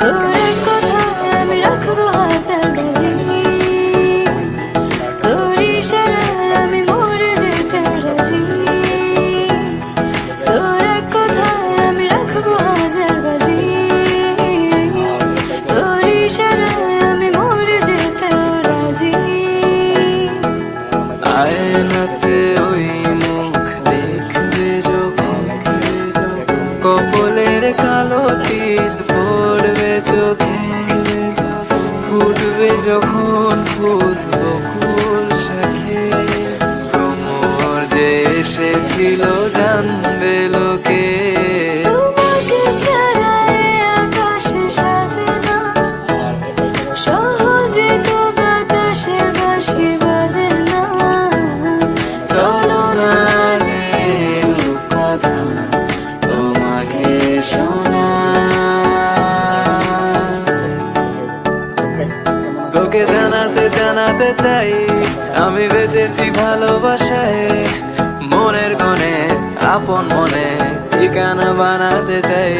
তোর এক কথায় আমি রাখবো হাজার বাজি, তোর ইশারায় আমি মরে যেতে রাজি। তোর এক কথায় আমি রাখবো হাজার বাজি, তোর ইশারায় আমি মরে যেতে রাজি। আয়নাতে ওই মুখ দেখবে যখন, কপলের কালো তিল পড়বে চোখে, ফুটবে যখন ফুল বকুল শাখে, ভ্রমর যে এসেছিল জানবে লোকে। তোমাকে ছাড়া এ আকাশ সাজে না, সহজে তো বাতাসে বাঁশি বাজে না। চলো না যে কথা তোমাকে শোনা, তোকে জানাতে জানাতে চাই আমি বেঁচেছি ভালোবাসায়, মনের কোণে আপন মনে ঠিকানা বানাতে চাই।